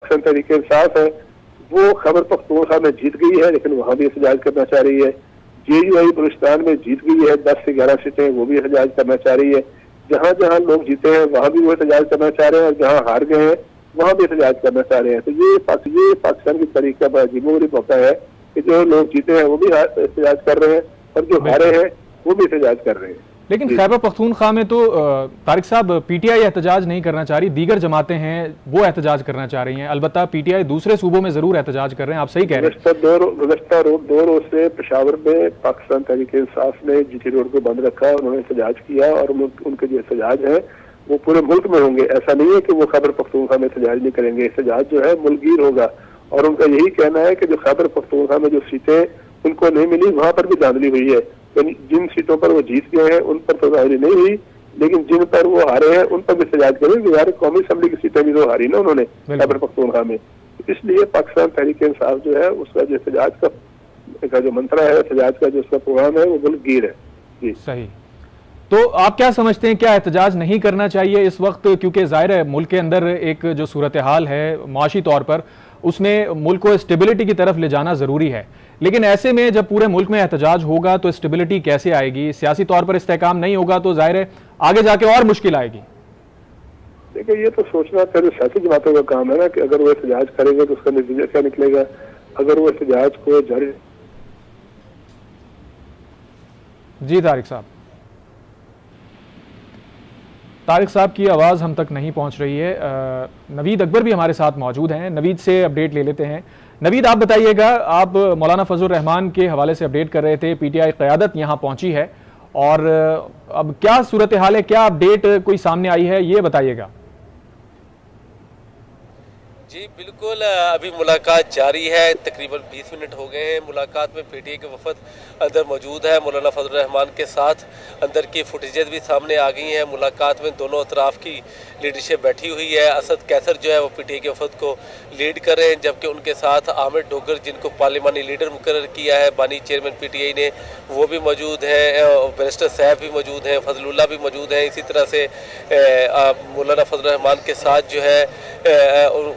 पाकिस्तान तहरीक इंसाफ है वो खैबर पख्तूनख्वा में जीत गई है, लेकिन वहां भी एहतजाज करना चाह रही है। JUI बलूचिस्तान में जीत गई है, 10 से 11 सीटें, वो भी एहतजाज करना चाह रही है। जहां जहां लोग जीते हैं वहां भी वो एहतजाज करना चाह रहे हैं, और जहां हार गए हैं वहां भी एहतजाज करना चाह रहे हैं। तो ये पाकिस्तान की तारीख का बड़ा अजीबोगरीब मौका है कि जो लोग जीते हैं वो भी एहतजाज कर रहे हैं और जो हारे हैं वो भी एहतजाज कर रहे हैं। लेकिन खैबर पख्तूनख्वा में तो तारिक साहब PTI एहतजाज नहीं करना चाह रही, दीगर जमातें हैं वो एहतजाज करना चाह रही हैं। अलबत्ता PTI दूसरे सूबों में जरूर एहतजाज कर रहे हैं, आप सही कह रहे हैं। गुज़श्ता 2 रोज से पेशावर में पाकिस्तान तहरीक इंसाफ ने GT रोड को बंद रखा, उन्होंने एहतजाज किया और उनके जो एहतजाज है वो पूरे मुल्क में होंगे। ऐसा नहीं है कि वो खैबर पख्तूनख्वा में एहतजाज नहीं करेंगे, एहतजाज जो है मुल्कगीर होगा। और उनका यही कहना है कि जो खैबर पख्तूनख्वा में जो सीटें उनको नहीं मिली वहां पर भी धांधली हुई है। जिन सीटों पर वो जीत गए हैं उन पर तो धांधली नहीं हुई, लेकिन जिन पर वो हारे हैं उन पर भी एहतजाज करेंगे। यार कौमी असम्बली की सीटें भी तो हारी ना उन्होंने खैबर पख्तूनख्वा में, इसलिए पाकिस्तान तहरीक इंसाफ जो है उसका जो एहतजाज का जो मंत्रा है, एहतजाज का जो उसका प्रोग्राम है वो मुल्कगीर है। जी सही। तो आप क्या समझते हैं, क्या एहतजाज नहीं करना चाहिए इस वक्त? क्योंकि जाहिर है मुल्क के अंदर एक जो सूरत हाल है माशी तौर पर, उसमें मुल्क को स्टेबिलिटी की तरफ ले जाना जरूरी है, लेकिन ऐसे में जब पूरे मुल्क में एहतजाज होगा तो स्टेबिलिटी कैसे आएगी? सियासी तौर पर इस्तेहकाम नहीं होगा तो जाहिर है आगे जाके और मुश्किल आएगी। देखिए ये तो सोचना पहले सियासी जमातों का काम है ना कि अगर वो एहतजाज करेंगे तो उसका नतीजा क्या निकलेगा। अगर वो एहतजाज को जारी। जी तारिक साहब की आवाज़ हम तक नहीं पहुंच रही है। नवीद अकबर भी हमारे साथ मौजूद हैं, नवीद से अपडेट ले लेते हैं। नवीद आप बताइएगा, आप मौलाना फजलुर रहमान के हवाले से अपडेट कर रहे थे, PTI क़यादत यहां पहुंची है और अब क्या सूरत हाल है, क्या अपडेट कोई सामने आई है, ये बताइएगा। जी बिल्कुल, अभी मुलाकात जारी है, तकरीबन 20 मिनट हो गए हैं। मुलाकात में PTI के वफद अंदर मौजूद है, मौलाना फजलुर रहमान के साथ अंदर की फुटेजेस भी सामने आ गई हैं। मुलाकात में दोनों अतराफ की लीडरशिप बैठी हुई है। असद कैसर जो है वो PTI के वफद को लीड कर रहे हैं, जबकि उनके साथ आमिर डोगर जिनको पार्लिमानी लीडर मुकर्रर किया है बानी चेयरमैन PTI ने, वो भी मौजूद हैं। बैरिस्टर साहब भी मौजूद हैं, फजलुल्लाह भी मौजूद हैं। इसी तरह से मौलाना फजलुर रहमान के साथ जो है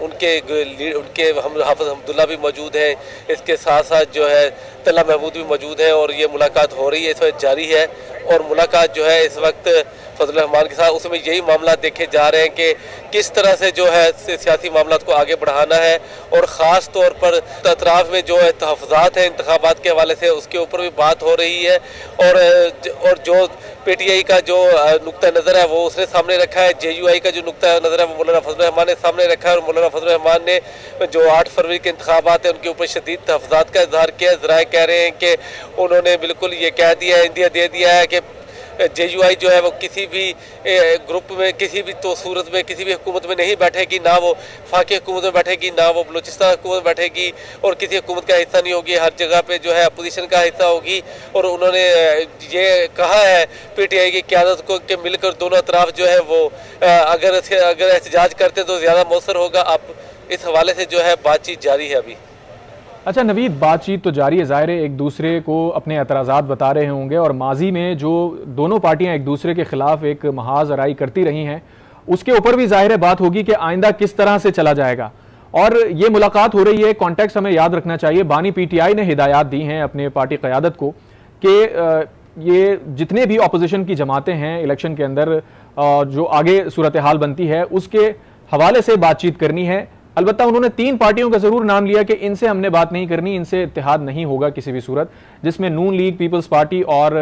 उनके हम हाफिज अब्दुल्ला भी मौजूद हैं। इसके साथ साथ जो है तल्ला महमूद भी मौजूद हैं और ये मुलाकात हो रही है, इस वक्त जारी है। और मुलाकात जो है इस वक्त फजलुर रहमान के साथ, उसमें यही मामला देखे जा रहे हैं कि किस तरह से जो है सियासी मामला को आगे बढ़ाना है, और ख़ास तौर पर अतराफ में जो है तहफ़्फ़ुज़ात हैं इंतखाबात के हवाले से, उसके ऊपर भी बात हो रही है। और जो PTI का जो नुक्ता नज़र है वो उसने सामने रखा है, JUI का जो नुक्ता नज़र है वो मौलाना फजलुर रहमान ने सामने रखा है। और मौलाना फजलुर रहमान ने जो 8 फरवरी के इंतखाबात हैं उनके ऊपर शदीद तहफ़्फ़ुज़ात का इज़हार किया। ज़राए कह रहे हैं कि उन्होंने बिल्कुल ये कह दिया है, इंदिया दे दिया है कि JUI जो है वो किसी भी ग्रुप में, किसी भी तो सूरत में, किसी भी हुकूमत में नहीं बैठेगी, ना वो फाकी हुकूमत में बैठेगी, ना वो बलूचिस्तान हुकूमत में बैठेगी, और किसी हुकूमत का हिस्सा नहीं होगी, हर जगह पे जो है अपोजिशन का हिस्सा होगी। और उन्होंने ये कहा है PTI की क़यादत को कि मिलकर दोनों अतराफ जो है वो अगर एहतजाज करते तो ज़्यादा मौसर होगा। अब इस हवाले से जो है बातचीत जारी है अभी। अच्छा नवीद, बातचीत तो जारी है, ज़ाहिर है एक दूसरे को अपने एतराज़ात बता रहे होंगे, और माजी में जो दोनों पार्टियां एक दूसरे के खिलाफ एक महाज आराई करती रही हैं उसके ऊपर भी ज़ाहिर है बात होगी कि आइंदा किस तरह से चला जाएगा। और ये मुलाकात हो रही है, कॉन्टेक्स्ट हमें याद रखना चाहिए, बानी PTI ने हिदायत दी हैं अपने पार्टी क़यादत को कि ये जितने भी अपोजिशन की जमातें हैं इलेक्शन के अंदर जो आगे सूरत हाल बनती है उसके हवाले से बातचीत करनी है। अलबत्ता उन्होंने 3 पार्टियों का जरूर नाम लिया कि इनसे हमने बात नहीं करनी, इनसे इत्तेहाद नहीं होगा किसी भी सूरत, जिसमें नून लीग, पीपल्स पार्टी और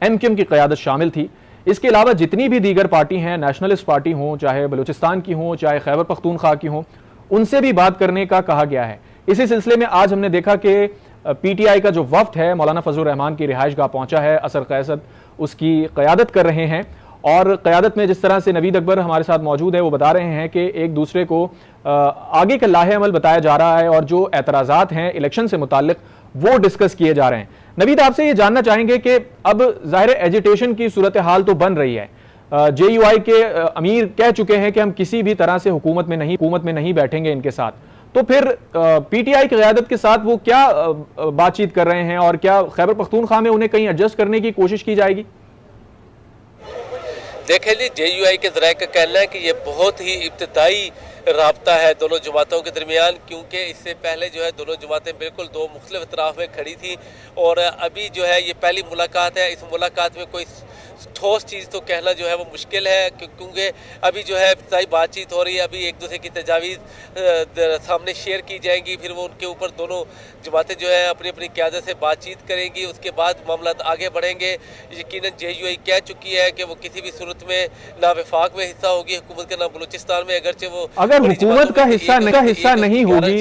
MQM की क़यादत शामिल थी। इसके अलावा जितनी भी दीगर पार्टी हैं, नेशनलिस्ट पार्टी हों, चाहे बलूचिस्तान की हों, चाहे खैबर पख्तूनख्वा की हों, उनसे भी बात करने का कहा गया है। इसी सिलसिले में आज हमने देखा कि PTI का जो वफ्द है मौलाना फजलुर रहमान की रिहाइश गाह पहुंचा है, असद कैसर उसकी क़यादत कर रहे हैं। और क़यादत में जिस तरह से नवीद अकबर हमारे साथ मौजूद है वो बता रहे हैं कि एक दूसरे को आगे का लाहे अमल बताया जा रहा है और जो एतराज़ात हैं इलेक्शन से मुताल्लिक वो डिस्कस किए जा रहे हैं। नवीद, आपसे ये जानना चाहेंगे कि अब ज़ाहिर एजिटेशन की सूरत हाल तो बन रही है, JUI के अमीर कह चुके हैं कि हम किसी भी तरह से हुकूमत में नहीं बैठेंगे इनके साथ, तो फिर PTI की क़यादत के साथ वो क्या बातचीत कर रहे हैं और क्या खैबर पख्तूनख्वा में उन्हें कहीं एडजस्ट करने की कोशिश की जाएगी? देखें जी, JUI के ज़राए का कहना है कि ये बहुत ही इब्तिदाई राब्ता है दोनों जमातों के दरमियान, क्योंकि इससे पहले जो है दोनों जमातें बिल्कुल दो मुख्तलिफ अतराफ में खड़ी थी और अभी जो है ये पहली मुलाकात है। इस मुलाकात में कोई ठोस चीज़ तो कहना जो है वो मुश्किल है, क्योंकि अभी जो है इब्तिदाई बातचीत हो रही है। अभी एक दूसरे की तजावीज़ सामने शेयर की जाएंगी, फिर वो उनके ऊपर दोनों जमातें जो है अपनी अपनी क़यादत से बातचीत करेंगी, उसके बाद मामला आगे बढ़ेंगे। यकीनन JUI कह चुकी है कि वो किसी भी सूरत में ना वफाक में हिस्सा होगी हुकूमत का, ना बलूचिस्तान में, अगरचे वो अगर हुकूमत का हिस्सा नहीं होगी।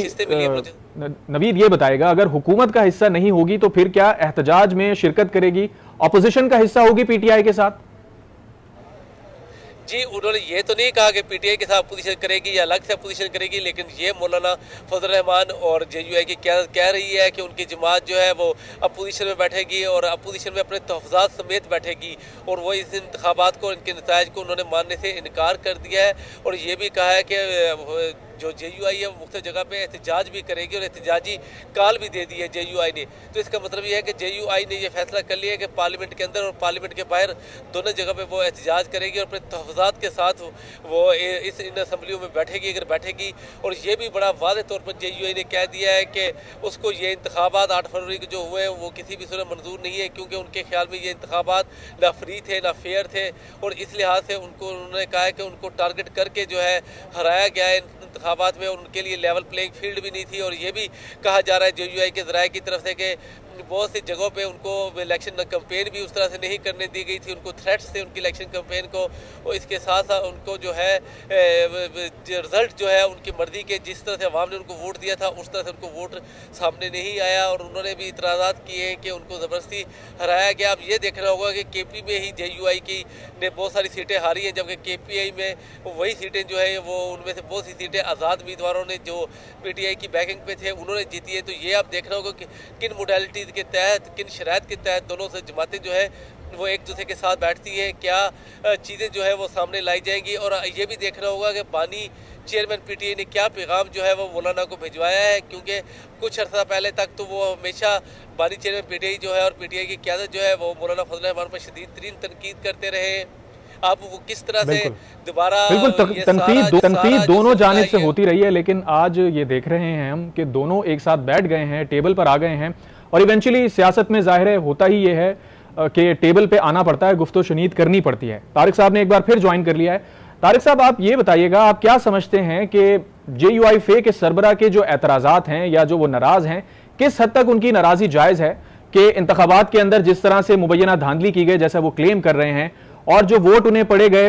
नवीद ये बताएगा, अगर हुकूमत का हिस्सा नहीं होगी तो फिर क्या एहतजाज में शिरकत करेगी, ऑपोजिशन का हिस्सा होगी PTI के साथ? जी, उन्होंने ये तो नहीं कहा कि PTI के साथ अपोजिशन करेगी या अलग से अपोजिशन करेगी, लेकिन ये मौलाना फजल रहमान और JUI की कह रही है कि उनकी जमात जो है वो अपोजिशन में बैठेगी और अपोजिशन में अपने तहफ़्फ़ुज़ात समेत बैठेगी, और वो इस इंतखाबात को, इनके नताइज को उन्होंने मानने से इनकार कर दिया है। और ये भी कहा है कि जो JUI है वो मुख्तलिफ जगह पे एहतजाज भी करेगी और एहतजाजी काल भी दे दी है JUI ने। तो इसका मतलब ये है कि JUI ने ये फैसला कर लिया है कि पार्लियामेंट के अंदर और पार्लियामेंट के बाहर दोनों जगह पे वो एहतजाज करेगी और अपने तहफ़्फ़ुज़ात के साथ वो इन असम्बलियों में बैठेगी, अगर बैठेगी। और ये भी बड़ा वाज़ेह तौर पर JUI ने कह दिया है कि उसको ये इंतखाबात 8 फरवरी को जो हुए वो किसी भी सूरत मंजूर नहीं है, क्योंकि उनके ख्याल में ये इंतखाबात ना फ्री थे ना फेयर थे, और इस लिहाज से उन्होंने कहा है कि उनको टारगेट करके जो है हराया गया है इंतखाबात में, और उनके लिए लेवल प्लेइंग फील्ड भी नहीं थी। और ये भी कहा जा रहा है JUI के ज़राए की तरफ से कि बहुत सी जगहों पे उनको इलेक्शन कैंपेन भी उस तरह से नहीं करने दी गई थी, उनको थ्रेट्स थे उनकी इलेक्शन कैंपेन को, और इसके साथ साथ उनको जो है रिजल्ट जो है उनकी मर्जी के, जिस तरह से अवाम ने उनको वोट दिया था उस तरह से उनको वोट सामने नहीं आया, और उन्होंने भी इतराज़ात किए हैं कि उनको ज़बरदस्ती हराया गया। अब ये देखना होगा कि KP में ही JUI की ने बहुत सारी सीटें हारी हैं, जबकि KPI में वही सीटें जो है वो उनमें से बहुत सी सीटें आज़ाद उम्मीदवारों ने जो PTI की बैकिंग पे थे उन्होंने जीती है। तो ये आप देखना होगा कि किन मोडालिटीज़ के तहत, किन शराइत के तहत दोनों से जमातें जो है वो एक दूसरे के साथ बैठती हैं, क्या चीज़ें जो है वो सामने लाई जाएंगी। और ये भी देखना होगा कि बानी चेयरमैन PTI ने क्या पैगाम जो है वो मौलाना को भिजवाया है, क्योंकि कुछ अर्सा पहले तक तो वो हमेशा बानी चेयरमैन PTI जो है और PTI की क़यादत जो है वो मौलाना फजल रहमान पर शदीद तरीन तनकीद करते रहे। अब वो किस तरह से दोबारा तनकीद दोनों जानिब से होती रही है, लेकिन आज ये देख रहे हैं हम कि दोनों एक साथ बैठ गए हैं, टेबल पर आ गए हैं, और इवेंचुअली सियासत में जाहिर है होता ही ये है कि टेबल पे आना पड़ता है, गुफ्तो शुनीद करनी पड़ती है। तारिक साहब ने एक बार फिर ज्वाइन कर लिया है। तारिक साहब, आप ये बताइएगा, आप क्या समझते हैं कि JUI फे के सरबरा के जो एतराज़ात हैं या जो वो नाराज हैं, किस हद तक उनकी नाराज़ी जायज़ है कि इंतखाबात के अंदर जिस तरह से मुबैना धांधली की गई जैसा वो क्लेम कर रहे हैं, और जो वोट उन्हें पड़े गए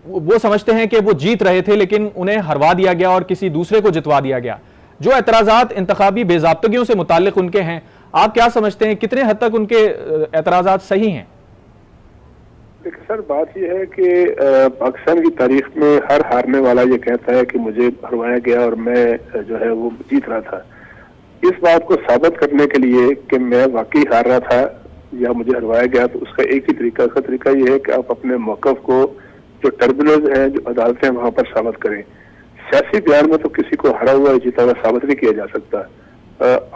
वो समझते हैं कि वो जीत रहे थे लेकिन उन्हें हरवा दिया गया और किसी दूसरे को जितवा दिया गया। जो एतराज़ात इंतखाबी बेज़ाब्तगियों से मुताल्लिक उनके हैं, आप क्या समझते हैं कितने हद तक उनके एतराज़ात सही हैं? देखिए सर, बात यह है कि पाकिस्तान की तारीख में हर हारने वाला ये कहता है कि मुझे हरवाया गया और मैं जो है वो जीत रहा था। इस बात को साबित करने के लिए कि मैं वाकई हार रहा था या मुझे हरवाया गया, तो उसका एक ही तरीका, उसका तरीका ये है कि आप अपने मौक़िफ़ को, जो टर्मिनल्स हैं, जो अदालतें हैं, वहाँ पर साबित करें। सियासी बयान में तो किसी को हरा हुआ जीता हुआ साबित नहीं किया जा सकता।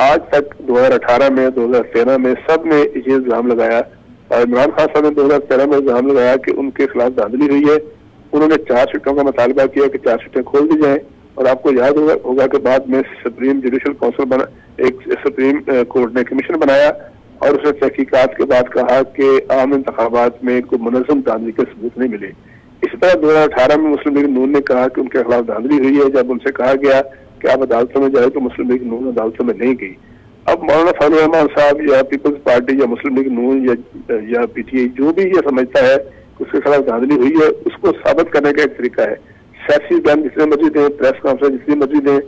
आज तक 2018 में, 2013 में सब ने ये इल्ज़ाम लगाया, और इमरान खान साहब ने 2013 में इल्ज़ाम लगाया कि उनके खिलाफ धांधली हुई है। उन्होंने 4 सीटों का मुतालबा किया कि 4 सीटें खोल दी जाएं, और आपको याद होगा कि बाद में सुप्रीम जुडिशल काउंसिल बना, एक सुप्रीम कोर्ट ने कमीशन बनाया और उसने तहकीकात के बाद कहा कि आम इंतखाबात में कोई मुनज़्ज़म धांधली के सबूत नहीं मिले। इसी तरह 2018 में मुस्लिम लीग नून ने कहा कि उनके खिलाफ धांधली हुई है। जब उनसे कहा गया कि आप अदालतों में जाए तो मुस्लिम लीग नून अदालतों में नहीं गई। अब मौलाना फजल रहमान साहब या पीपल्स पार्टी या मुस्लिम लीग नून या PTI जो भी ये समझता है कि उसके खिलाफ धांधली हुई है, उसको साबित करने का एक तरीका है। सियासी बयान जितने मर्जी दें, प्रेस कॉन्फ्रेंस जितनी मर्जी दें,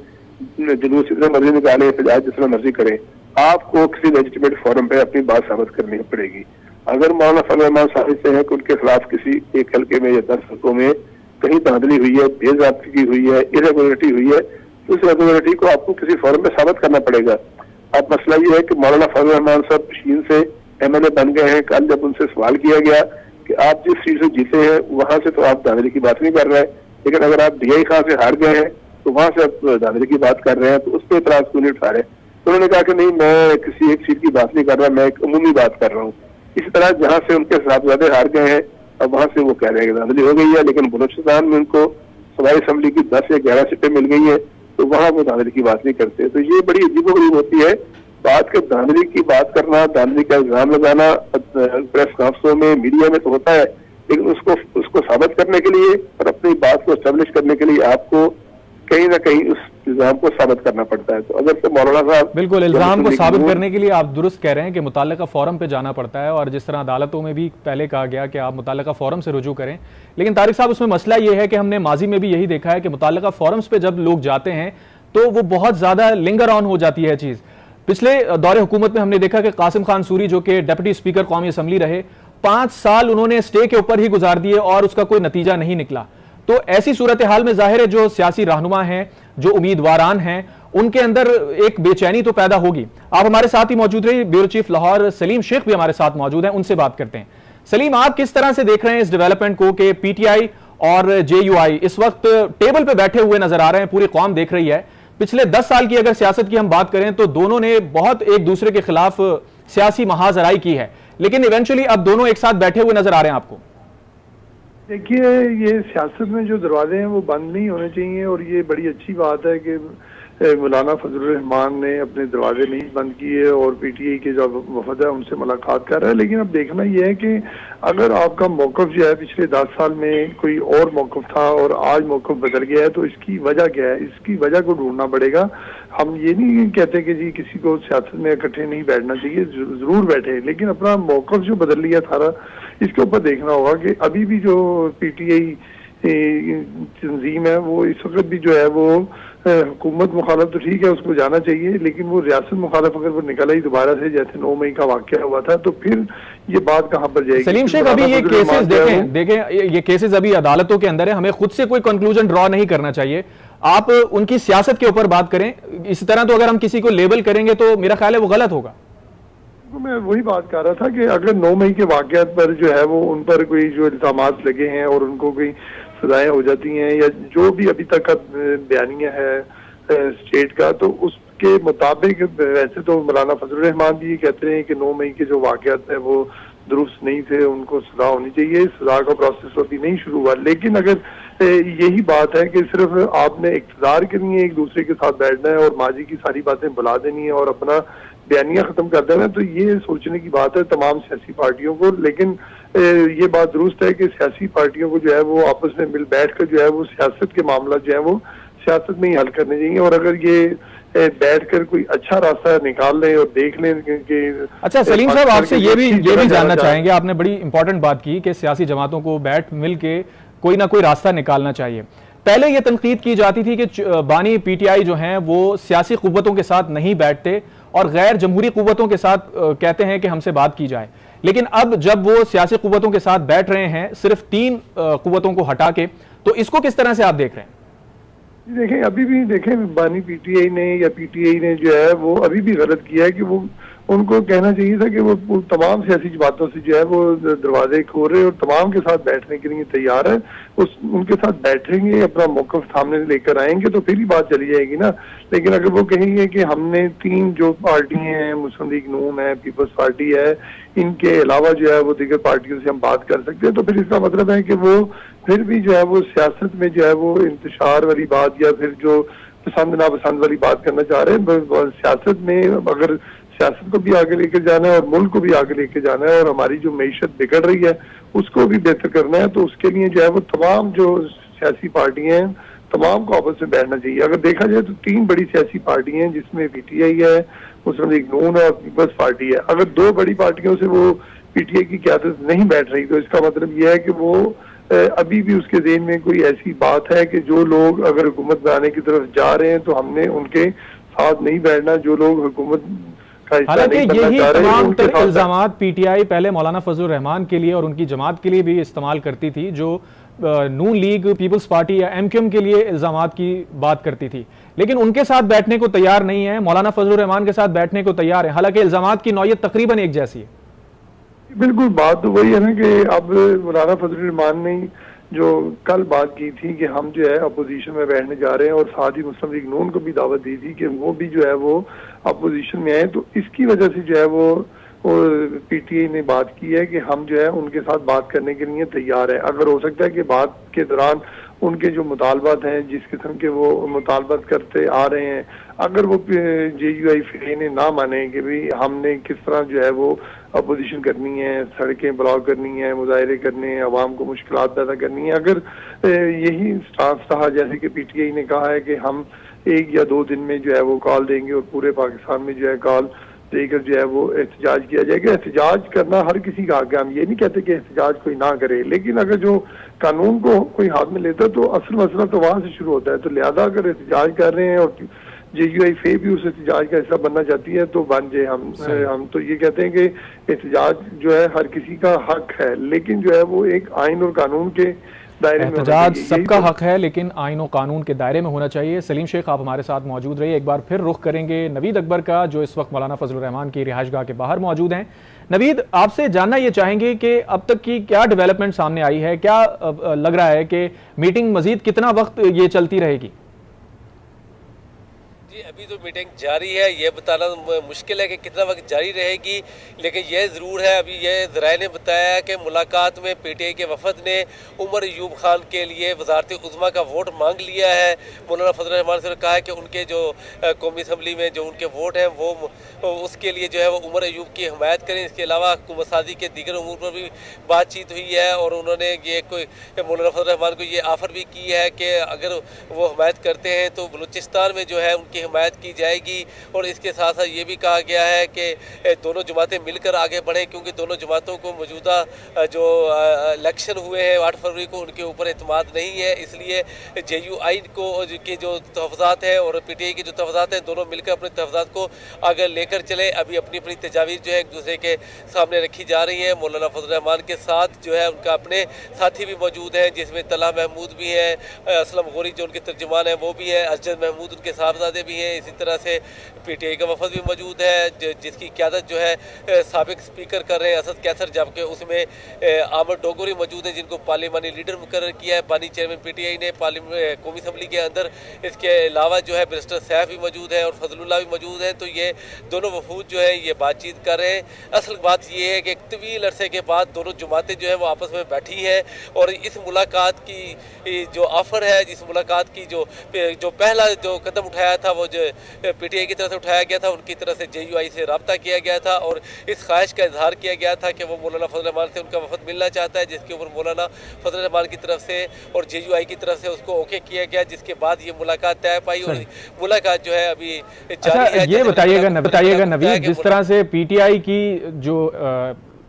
जुलूस जितने मर्जी निकालें, एहतजाज जितना मर्जी करें, आपको किसी लेजिटिमेट फोरम पे अपनी बात साबित करनी पड़ेगी। अगर मौलाना फजल रहमान समझते हैं कि उनके खिलाफ किसी एक हल्के में या 10 हल्कों में कहीं धांधली हुई है, बेज़ाब्तगी हुई है, इरेगुलरिटी हुई है, तो उस रेगुलरिटी को आपको किसी फोरम में साबित करना पड़ेगा। अब मसला ये है कि मौलाना फजल रहमान साहब चीन से MLA बन गए हैं। कल जब उनसे सवाल किया गया कि आप जिस सीट से जीते हैं वहां से तो आप धांधली की बात नहीं कर रहे हैं, लेकिन अगर आप DI खां से हार गए हैं तो वहां से आप धांधली की बात कर रहे हैं, तो उस पर इतराज क्यों नहीं उठा रहे? तो उन्होंने कहा कि नहीं, मैं किसी एक सीट की बात नहीं कर रहा, मैं एक अमूमी बात कर रहा हूँ। इसी तरह जहां से उनके साहबजादे हार गए हैं अब वहां से वो कह रहे हैं कि धांधली हो गई है, लेकिन बलूचिस्तान में उनको सूबाई असम्बली की 10 या 11 सीटें मिल गई है, तो वहां वो धांधली की बात नहीं करते। तो ये बड़ी अजीबोगरीब होती है बात के धांधली की बात करना, धांधली का इल्जाम लगाना प्रेस कॉन्फ्रेंसों में, मीडिया में तो होता है, लेकिन उसको साबित करने के लिए और अपनी बात को एस्टेब्लिश करने के लिए आपको कहीं ना कहीं उस इल्जाम को साबित करना पड़ता है। तो अगर से मौलाना साहब बिल्कुल इल्जाम को साबित करने के लिए आप दुरुस्त कह रहे हैं कि मुताल्लिका फोरम पे जाना पड़ता है, और जिस तरह अदालतों में भी पहले कहा गया कि आप मुताल्लिका फोरम से रुजू करें, लेकिन तारिक साहब उसमें मसला ये है कि हमने माजी में भी यही देखा है कि मुताल्लिका फोरम्स पे जब लोग जाते हैं तो वो बहुत ज्यादा लिंगर ऑन हो जाती है चीज। पिछले दौरे हुकूमत में हमने देखा कि कासिम खान सूरी जो कि डिप्टी स्पीकर कौमी असम्बली रहे, 5 साल उन्होंने स्टे के ऊपर ही गुजार दिए और उसका कोई नतीजा नहीं निकला। तो ऐसी सूरत हाल में जाहिर है जो सियासी रहनुमा हैं, जो उम्मीदवारान हैं, उनके अंदर एक बेचैनी तो पैदा होगी। आप हमारे साथ ही मौजूद रहे, ब्यूरो चीफ लाहौर सलीम शेख भी हमारे साथ मौजूद हैं, उनसे बात करते हैं। सलीम, आप किस तरह से देख रहे हैं इस डेवलपमेंट को कि पीटीआई और जेयूआई इस वक्त टेबल पे बैठे हुए नजर आ रहे हैं, पूरी कौम देख रही है। पिछले 10 साल की अगर सियासत की हम बात करें तो दोनों ने बहुत एक दूसरे के खिलाफ सियासी महाजराई की है, लेकिन इवेंचुअली अब दोनों एक साथ बैठे हुए नजर आ रहे हैं आपको। देखिए, ये सियासत में जो दरवाजे हैं वो बंद नहीं होने चाहिए, और ये बड़ी अच्छी बात है कि मौलाना फजलुर रहमान ने अपने दरवाजे नहीं बंद किए और पीटीआई के जो वफद है उनसे मुलाकात कर रहा है। लेकिन अब देखना यह है कि अगर आपका मौकफ जो है पिछले 10 साल में कोई और मौकफ था और आज मौकफ बदल गया है, तो इसकी वजह क्या है, इसकी वजह को ढूंढना पड़ेगा। हम ये नहीं कहते कि जी किसी को सियासत में इकट्ठे नहीं बैठना चाहिए, जरूर बैठे, लेकिन अपना मौकफ जो बदल लिया सारा, इसके ऊपर देखना होगा कि अभी भी जो पीटीआई तंजीम है वो इस वक्त भी जो है वो हुकूमत मुखालफ तो ठीक है, उसको जाना चाहिए, लेकिन वो रियासत मुखालफ अगर वो निकला ही दोबारा से, जैसे 9 मई का वाकया हुआ था, तो फिर ये बात कहाँ पर जाएगी। सलीम शेख, अभी ये केसेस देखें ये केसेस अभी अदालतों के अंदर है, हमें खुद से कोई कंक्लूजन ड्रॉ नहीं करना चाहिए। आप उनकी सियासत के ऊपर बात करें, इस तरह तो अगर हम किसी को लेबल करेंगे तो मेरा ख्याल है वो गलत होगा। मैं वही बात कर रहा था कि अगर 9 मई के वाकयात पर जो है वो उन पर कोई जो इल्जामात लगे हैं और उनको कोई सजाएं हो जाती हैं, या जो भी अभी तक का बयानिया है स्टेट का, तो उसके मुताबिक वैसे तो मौलाना फजलुर रहमान भी ये कहते हैं कि 9 मई के जो वाकयात है वो दुरुस्त नहीं थे, उनको सजा होनी चाहिए। सजा का प्रोसेस अभी नहीं शुरू हुआ, लेकिन अगर यही बात है कि सिर्फ आपने इक़्तिदार के लिए एक दूसरे के साथ बैठना है और माजी की सारी बातें बुला देनी है और अपना बयानिया खत्म कर देना, तो ये सोचने की बात है तमाम सियासी पार्टियों को। लेकिन ये बात दुरुस्त है कि सियासी पार्टियों को जो है वो आपस में मिल बैठ कर जो है वो सियासत के मामला जो है वो सियासत में ही हल करने चाहिए, और अगर ये बैठकर कोई अच्छा रास्ता निकाल लें और देख लें कि अच्छा सलीम साहब, आपसे ये भी जानना चाहेंगे, आपने बड़ी इंपॉर्टेंट बात की कि सियासी जमातों को बैठ मिल के कोई ना कोई रास्ता निकालना चाहिए। पहले ये तनकीद की जाती थी कि बानी पीटीआई जो हैं वो सियासी कुव्वतों के साथ नहीं बैठते और गैर जमहूरी कुव्वतों के साथ कहते हैं कि हमसे बात की जाए, लेकिन अब जब वो सियासी कुव्वतों के साथ बैठ रहे हैं सिर्फ 3 कुव्वतों को हटा के, तो इसको किस तरह से आप देख रहे हैं? देखें, अभी भी देखें बानी पीटीआई ने या पीटीआई ने जो है वो अभी भी गलत किया है कि वो उनको कहना चाहिए था कि वो तमाम सियासी जमातों से जो है वो दरवाजे खोल रहे और तमाम के साथ बैठने के लिए तैयार है। उनके साथ बैठेंगे, अपना मौक़िफ़ सामने लेकर आएंगे तो फिर ही बात चली जाएगी ना। लेकिन अगर वो कहेंगे कि हमने 3 जो पार्टी हैं, मुस्लिम लीग नून है, पीपल्स पार्टी है, इनके अलावा जो है वो दीगर पार्टियों से हम बात कर सकते हैं, तो फिर इसका मतलब है कि वो फिर भी जो है वो सियासत में जो है वो इंतशार वाली बात या फिर जो पसंद नापसंद वाली बात करना चाह रहे हैं। सियासत में अगर सियासत को भी आगे लेकर जाना है और मुल्क को भी आगे लेकर जाना है और हमारी जो मईशत बिगड़ रही है उसको भी बेहतर करना है, तो उसके लिए जो है वो तमाम जो सियासी पार्टियां हैं तमाम को आपस में बैठना चाहिए। अगर देखा जाए तो 3 बड़ी सियासी पार्टियां हैं जिसमें पीटीआई है, मुस्लिम लीग नून और पीपल्स पार्टी है। अगर 2 बड़ी पार्टियों से वो पीटीआई की क़यादत नहीं बैठ रही तो इसका मतलब यह है कि वो अभी भी उसके ज़हन में कोई ऐसी बात है कि जो लोग अगर हुकूमत बनाने की तरफ जा रहे हैं तो हमने उनके साथ नहीं बैठना, जो लोग हुकूमत हालांकि यही तमाम इल्जामात पीटीआई पहले मौलाना फजलुर रहमान के लिए और उनकी जमात के लिए भी इस्तेमाल करती थी, जो नून लीग, पीपल्स पार्टी या एमक्यूएम के लिए इल्जामात की बात करती थी, लेकिन उनके साथ बैठने को तैयार नहीं है, मौलाना फजलुर रहमान के साथ बैठने को तैयार है। हालांकि इल्जामात की नौयत तकरीबन एक जैसी है। बिल्कुल, बात तो वही है ना कि अब मौलाना फजलुर रहमान ने जो कल बात की थी कि हम जो है अपोजिशन में बैठने जा रहे हैं और साथ ही मुस्लिम लीग नून को भी दावत दी थी कि वो भी जो है वो अपोजिशन में आए, तो इसकी वजह से जो है वो और पीटीआई ने बात की है कि हम जो है उनके साथ बात करने के लिए तैयार है। अगर हो सकता है कि बात के दौरान उनके जो मुतालबात हैं, जिस किस्म के वो मुतालबात करते आ रहे हैं, अगर वो JUI ने ना माने कि भाई हमने किस तरह जो है वो अपोजिशन करनी है, सड़कें ब्लॉक करनी है, मुजाहरे करने हैं, अवाम को मुश्किलात पैदा करनी है, अगर यही स्टांस रहा जैसे कि पीटीआई ने कहा है कि हम 1 या 2 दिन में जो है वो कॉल देंगे और पूरे पाकिस्तान में जो है कॉल देकर जो है वो एहतजाज किया जाएगा। एहतजाज करना हर किसी का हक है, हम ये नहीं कहते कि एहतजाज कोई ना करे, लेकिन अगर जो कानून को कोई हाथ में लेता है तो असल मसला तो वहां से शुरू होता है। तो लिहाजा अगर एहतजाज कर रहे हैं और JUI भी उस एहतजाज का हिस्सा बनना चाहती है तो बन जाए। हम तो ये कहते हैं कि एहतजाज जो है हर किसी का हक है, लेकिन जो है वो एक आइन और कानून के दायरे में। एहतजाज सबका हक है लेकिन आइन और कानून के दायरे में होना चाहिए। सलीम शेख, आप हमारे साथ मौजूद रहिए। एक बार फिर रुख करेंगे नवीद अकबर का, जो इस वक्त मौलाना फजलुर रहमान की रिहाइशगाह के बाहर मौजूद हैं। नवीद, आपसे जानना ये चाहेंगे कि अब तक की क्या डेवलपमेंट सामने आई है, क्या लग रहा है कि मीटिंग मजीद कितना वक्त ये चलती रहेगी? जी, अभी तो मीटिंग जारी है, ये बताना मुश्किल है कि कितना वक्त जारी रहेगी, लेकिन यह ज़रूर है, अभी ये ज़राए ने बताया कि मुलाकात में पीटीआई के वफद ने उमर अयूब खान के लिए वजारत उज़्मा का वोट मांग लिया है। मौलाना फजलुर रहमान से कहा है कि उनके जो कौमी असम्बली में जो उनके वोट हैं वो उसके लिए जो है वो उमर अयूब की हमायत करें। इसके अलावा हुकूमत साजी के दीगर उमूर पर भी बातचीत हुई है और उन्होंने ये मौलाना फजलुर रहमान को ये ऑफ़र भी की है कि अगर वो हमायत करते हैं तो बलूचिस्तान में जो है उनकी हिमायत की जाएगी। और इसके साथ साथ ये भी कहा गया है कि दोनों जमातें मिलकर आगे बढ़ें, क्योंकि दोनों जमातों को मौजूदा जो इलेक्शन हुए हैं 8 फरवरी को उनके ऊपर एतमाद नहीं है, इसलिए JUI को के जो तहफ़्फ़ुज़ात है और PTI के जो तहफ़्फ़ुज़ात हैं दोनों मिलकर अपने तहफ़्फ़ुज़ात को आगे लेकर चले। अभी अपनी अपनी तजावीज़ जो है एक दूसरे के सामने रखी जा रही हैं। मौलाना फजलुर रहमान के साथ जो है उनका अपने साथी भी मौजूद हैं, जिसमें तलहा महमूद भी हैं, असलम गौरी जो उनके तर्जुमान हैं वो भी हैं, असजद महमूद उनके साहबजादे भी हैं। इसी तरह से PTI का वफद भी मौजूद है जिसकी क़यादत जो है साबिक स्पीकर कर रहे हैं असद कैसर, जबकि उसमें आमर डोगरी मौजूद हैं जिनको पार्लिमानी लीडर मुकर्रर किया है बानी चेयरमैन PTI ने कौमी असम्बली के अंदर। इसके अलावा जो है बैरिस्टर सैफ भी मौजूद है और फजलुल्लाह भी मौजूद हैं। तो ये दोनों वफूद जो है ये बातचीत कर रहे हैं। असल बात ये है कि एक तवील अरसे के बाद दोनों जमातें जो है वो आपस में बैठी हैं और इस मुलाकात की जो ऑफ़र है, जिस मुलाकात की जो पहला जो कदम उठाया था वो जो PTI की तरफ से उठाया गया था, उनकी तरफ से JUI से रब्ता किया गया था और इस ख्वाहिश का इजहार किया गया था कि वो मौलाना फजलुर रहमान से उनका वफद मिलना चाहता है, जिसके ऊपर मौलाना फजलुर रहमान की तरफ से और JUI की तरफ से उसको ओके किया गया, जिसके बाद ये मुलाकात तय पाई और मुलाकात जो है अभी जारी है। ये बताइएगा नवीद, जिस तरह से PTI की जो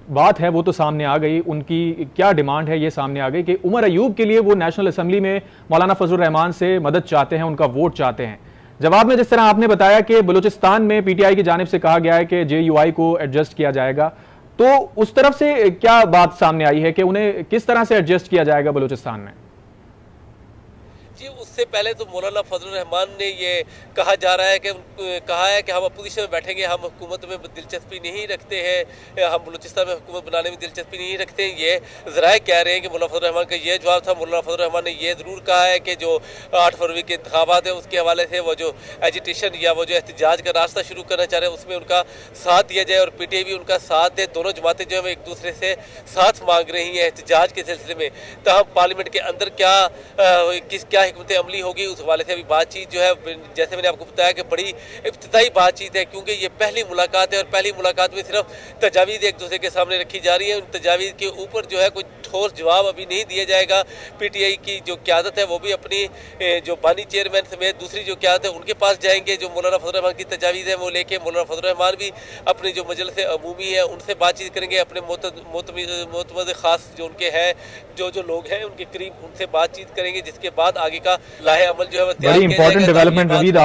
बात है वो तो सामने आ गई, उनकी क्या डिमांड है ये सामने आ गई कि उमर अयूब के लिए वो नेशनल असम्बली में मौलाना फजलुर रहमान से मदद चाहते हैं, उनका वोट चाहते हैं। जवाब में जिस तरह आपने बताया कि बलूचिस्तान में PTI की जानिब से कहा गया है कि JUI को एडजस्ट किया जाएगा, तो उस तरफ से क्या बात सामने आई है कि उन्हें किस तरह से एडजस्ट किया जाएगा बलूचिस्तान में? जी, उससे पहले तो मौलाना फजलुर रहमान ने ये कहा जा रहा है कि हम अपोजिशन में बैठेंगे, हम हुकूमत में दिलचस्पी नहीं रखते हैं, हम बलूचिस्तान में हुकूमत बनाने में दिलचस्पी नहीं रखते हैं। ये ज़राए कह रहे हैं कि मौलाना फजलुर रहमान का ये जवाब था। मौलाना फजलुर रहमान ने ये ज़रूर कहा है कि जो 8 फरवरी के इंतखाबात है उसके हवाले से वो जो एजिटेशन या वो जो एहतजाज का रास्ता शुरू करना चाह रहे हैं उसमें उनका साथ दिया जाए और PTI भी उनका साथ दे। दोनों जमातें जो है वो एक दूसरे से साथ मांग रही हैं एहतजाज के सिलसिले में। तहम पार्लियामेंट के अंदर क्या हिकमत अमली होगी उस हवाले से अभी बातचीत जो है, जैसे मैंने आपको बताया कि बड़ी इब्तिदाई बातचीत है, क्योंकि ये पहली मुलाकात है और पहली मुलाकात में सिर्फ तजावीज़ एक दूसरे के सामने रखी जा रही है। उन तजावीज़ के ऊपर जो है कोई ठोस जवाब अभी नहीं दिया जाएगा। PTI की जो क़यादत है वो भी अपनी जो बानी चेयरमैन समेत दूसरी जो क़यादत है उनके पास जाएंगे, जो मौलाना फजलुर रहमान की तजावीज़ है वो लेके मौलाना फजलुर रहमान भी अपनी जो मजलिस अमूमी है उनसे बातचीत करेंगे, अपने मोतमद ख़ास जो उनके हैं जो लोग हैं उनके करीब उनसे बातचीत करेंगे, जिसके बाद आगे का लाहे अमल जो है बड़ी इंपॉर्टेंट डेवलपमेंट नवीद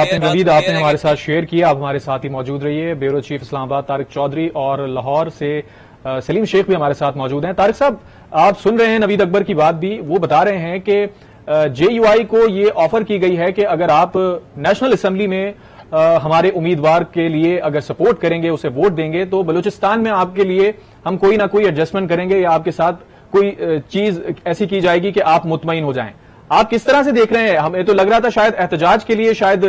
आपने हमारे साथ शेयर किया। आप हमारे साथ ही मौजूद रहिए। ब्यूरो चीफ इस्लामाबाद तारिक चौधरी और लाहौर से सलीम शेख भी हमारे साथ मौजूद हैं। तारिक साहब, आप सुन रहे हैं नवीद अकबर की बात भी, वो बता रहे हैं कि JUI को ये ऑफर की गई है कि अगर आप नेशनल असम्बली में हमारे उम्मीदवार के लिए अगर सपोर्ट करेंगे, उसे वोट देंगे, तो बलूचिस्तान में आपके लिए हम कोई ना कोई एडजस्टमेंट करेंगे या आपके साथ कोई चीज ऐसी की जाएगी कि आप मुतमईन हो जाएं। आप किस तरह से देख रहे हैं? हमें तो लग रहा था शायद एहतजाज के लिए शायद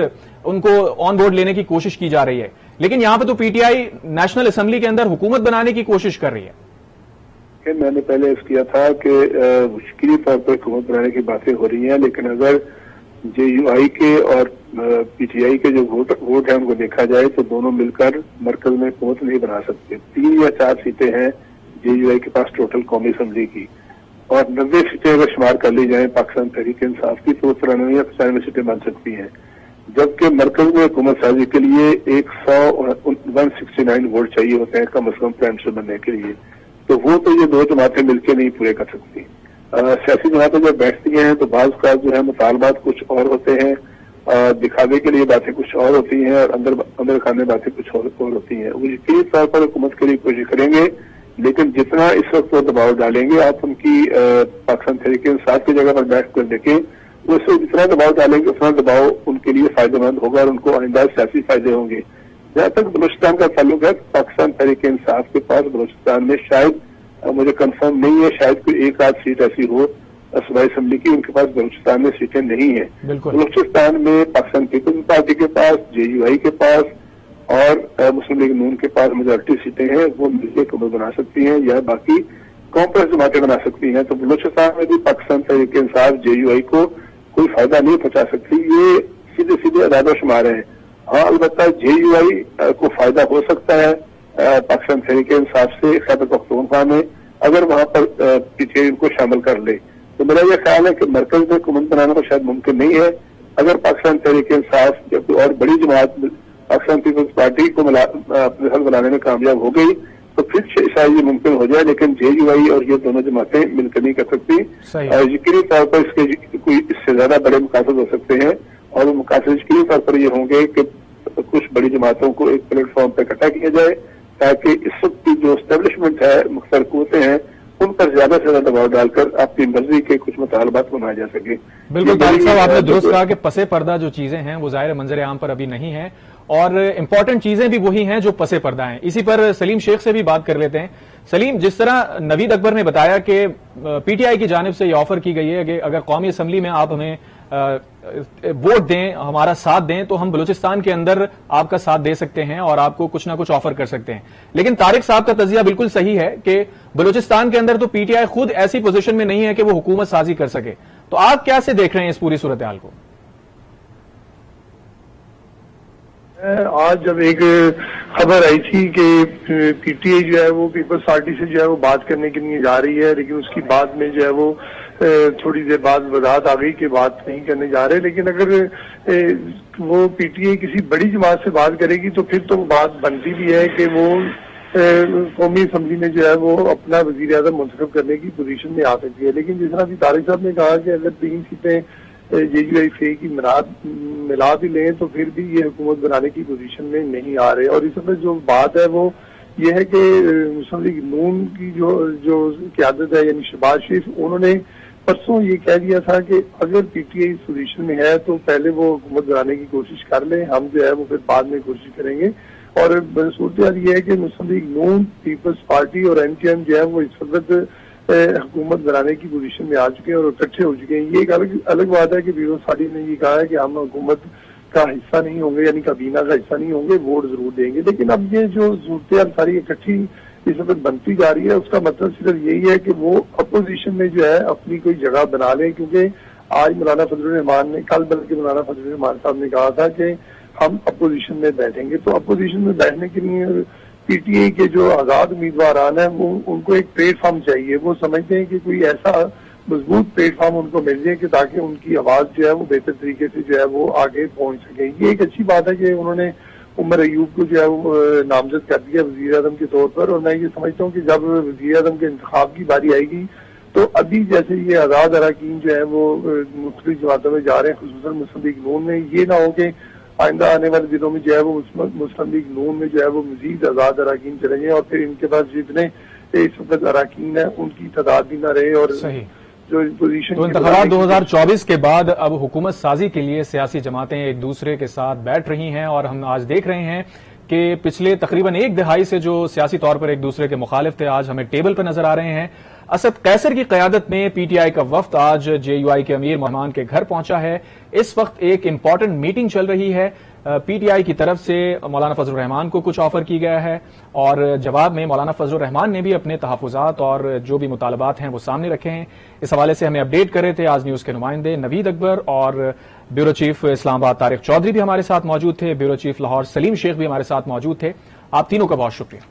उनको ऑन बोर्ड लेने की कोशिश की जा रही है, लेकिन यहां पर तो पीटीआई नेशनल असेंबली के अंदर हुकूमत बनाने की कोशिश कर रही है। मैंने पहले इस किया था कि मुश्किल तौर पर हुकूमत बनाने की बातें हो रही हैं, लेकिन अगर जेयूआई के और पीटीआई के जो वोट है उनको देखा जाए तो दोनों मिलकर मरकज में हुकूमत नहीं बना सकते। 3 या 4 सीटें हैं जेयूआई के पास टोटल कौमी असेंबली की, और 90 सीटें अगर शुमार कर ली जाए पाकिस्तान तहरीक इंसाफ की तो 93 या 95 सीटें बन सकती हैं, जबकि मरकज में हुकूमत साजी के लिए 169 वोट चाहिए होते हैं कम अज कम प्राइम मिनिस्टर बनने के लिए। तो वो तो ये 2 जमातें मिलकर नहीं पूरे कर सकती। सियासी जमातें जब बैठती हैं तो बाज़ का जो है मुतालबात कुछ और होते हैं, दिखावे के लिए बातें कुछ और होती हैं और अंदर खाने बातें कुछ और होती हैं। वो यकीनी तौर पर हुकूमत के लिए कोशिश करेंगे, लेकिन जितना इस वक्त वो दबाव डालेंगे, आप उनकी पाकिस्तान तहरीक इंसाफ की जगह पर बैठ कर देखें, वो इससे जितना दबाव डालेंगे उतना दबाव उनके लिए फायदेमंद होगा और उनको आइंदा सियासी फायदे होंगे। जहां तक बलूचिस्तान का ताल्लुक है, पाकिस्तान तहरीक इंसाफ के पास बलूचिस्तान में शायद, मुझे कंफर्म नहीं है, शायद कोई 1-8 सीट ऐसी हो सूबाई असेंबली की, उनके पास बलूचिस्तान में सीटें नहीं है। बलूचिस्तान में पाकिस्तान पीपल्स पार्टी के पास, जेयूआई के पास और मुस्लिम लीग नून के पास मेजॉरिटी सीटें हैं, वो मिलकर हुकूमत बना सकती हैं या बाकी कॉम्प्रेस जमातें बना सकती हैं। तो बलूचिस्तान में भी पाकिस्तान तहरीक इंसाफ जेयूआई को कोई फायदा नहीं पहुंचा सकती। ये सीधे सीधे अदाद शुमार है। हाँ, अलबत्ता जेयूआई को फायदा हो सकता है पाकिस्तान तहरीक इंसाफ से खैबर पख्तूनख्वा में, अगर वहां पर पीटीआई को शामिल कर ले। तो मेरा यह ख्याल है कि मरकज में हुकूमत बनाना तो शायद मुमकिन नहीं है। अगर पाकिस्तान तहरीक इंसाफ या कोई और बड़ी जमात पाकिस्तान पीपल्स पार्टी को अपने हल बनाने में कामयाब हो गई तो फिर शायद ये मुमकिन हो जाए, लेकिन जेयूआई और ये दोनों जमातें मिलकर नहीं कर सकती। यकीनी तौर पर इसके कोई इससे ज्यादा बड़े मुकासद हो सकते हैं, और वो मुकासद यकीनी तौर पर ये होंगे कि कुछ बड़ी जमातों को एक प्लेटफॉर्म पर इकट्ठा किया जाए, ताकि इस वक्त की जो एस्टेब्लिशमेंट है, मुख्तलिफ कुव्वतें हैं, उन पर ज्यादा से ज्यादा दबाव डालकर अपनी मर्जी के कुछ मुतालबात बनाए जा सके। बिल्कुल तारिक साहब, आपने दुरुस्त कहा कि पसे पर्दा जो चीजें हैं वो जाहिर मंजर आम पर अभी नहीं है, और इंपॉर्टेंट चीजें भी वही हैं जो पसे पर्दा हैं। इसी पर सलीम शेख से भी बात कर लेते हैं। सलीम, जिस तरह नवीद अकबर ने बताया कि पीटीआई की जानिब से ये ऑफर की गई है कि अगर कौमी असेंबली में आप हमें वोट दें, हमारा साथ दें, तो हम बलूचिस्तान के अंदर आपका साथ दे सकते हैं और आपको कुछ ना कुछ ऑफर कर सकते हैं। लेकिन तारिक साहब का तजिया बिल्कुल सही है कि बलूचिस्तान के अंदर तो पीटीआई खुद ऐसी पोजीशन में नहीं है कि वो हुकूमत साजी कर सके। तो आप कैसे देख रहे हैं इस पूरी सूरत हाल को? आज जब एक खबर आई थी कि पीटीआई जो है वो पीपल्स पार्टी से जो है वो बात करने के लिए जा रही है, लेकिन उसकी बाद में जो है वो थोड़ी देर बाद वजाहत आ गई कि बात नहीं करने जा रहे। लेकिन अगर वो पीटीआई किसी बड़ी जमात से बात करेगी तो फिर तो बात बनती भी है कि वो कौमी असेंबली में जो है वो अपना वजीर आजम मुंतखब करने की पोजीशन में आ सकती है। लेकिन जिस तरह अभी तारिक साहब ने कहा कि अगर 3 सीटें जेयूआई से की मिला भी लें तो फिर भी ये हुकूमत बनाने की पोजीशन में नहीं आ रहे। और इस समय जो बात है वो ये है कि मुस्लिम लीग नून की जो क़यादत है, यानी शहबाज शरीफ, उन्होंने परसों ये कह दिया था कि अगर पीटीआई इस पोजीशन में है तो पहले वो हुकूमत बनाने की कोशिश कर ले, हम जो है वो फिर बाद में कोशिश करेंगे। और सूरत ये है कि मुस्लिम लीग नून, पीपल्स पार्टी और एनटीएम जो है वो इस वक्त हुकूमत बनाने की पोजीशन में आ चुके हैं और इकट्ठे हो चुके हैं। ये एक अलग बात है कि पीपल्स पार्टी ने ये कहा है कि हम हुकूमत का हिस्सा नहीं होंगे, यानी काबीना का हिस्सा नहीं होंगे, वोट जरूर देंगे। लेकिन अब ये जो सूरत सारी इकट्ठी इस वक्त बनती जा रही है, उसका मतलब सिर्फ यही है कि वो अपोजिशन में जो है अपनी कोई जगह बना ले। क्योंकि आज मौलाना फजलुर रहमान ने, कल बल्कि मौलाना फजलुर रहमान साहब ने कहा था कि हम अपोजिशन में बैठेंगे। तो अपोजिशन में बैठने के लिए पीटीआई के जो आजाद उम्मीदवार हैं वो उनको एक प्लेटफॉर्म चाहिए। वो समझते हैं कि कोई ऐसा मजबूत प्लेटफॉर्म उनको मिल जाए कि ताकि उनकी आवाज जो है वो बेहतर तरीके से जो है वो आगे पहुंच सके। ये एक अच्छी बात है कि उन्होंने उमर अयूब को जो है वो नामजद कर दिया वजीर आजम के तौर पर। और मैं ये समझता हूँ कि जब वजीर आजम के इंतखाब की बारी आएगी तो अभी जैसे ये आजाद अरकान जो है वो मुख्तलिफ जमातों में जा रहे हैं, खुसूसन मुस्लिम लीग नून में, ये ना हो कि आइंदा आने वाले दिनों में जो है वो मुस्लिम लीग नून में जो है वो मजीद आजाद अरकान चले गए और फिर इनके पास जितने इस वक्त अरकान है उनकी तादाद भी ना रहे। और जो पोजीशन तो इंतखाबात 2024 के बाद अब हुकूमत साजी के लिए सियासी जमातें एक दूसरे के साथ बैठ रही हैं और हम आज देख रहे हैं कि पिछले तकरीबन 1 दहाई से जो सियासी तौर पर एक दूसरे के मुखालिफ थे, आज हमें टेबल पर नजर आ रहे हैं। असद कैसर की क़यादत में पीटीआई का वफ्द आज जेयूआई के अमीर मेहमान के घर पहुंचा है। इस वक्त एक इंपॉर्टेंट मीटिंग चल रही है पीटीआई की तरफ से मौलाना फजलुर रहमान को कुछ ऑफर की गया है और जवाब में मौलाना फजलुर रहमान ने भी अपने तहफ़्फ़ुज़ात और जो भी मुतालबात हैं वो सामने रखे हैं। इस हवाले से हमें अपडेट कर रहे थे आज न्यूज़ के नुमाइंदे नवीद अकबर और ब्यूरो चीफ इस्लामाबाद तारिक चौधरी भी हमारे साथ मौजूद थे, ब्यूरो चीफ लाहौर सलीम शेख भी हमारे साथ मौजूद थे। आप तीनों का बहुत शुक्रिया।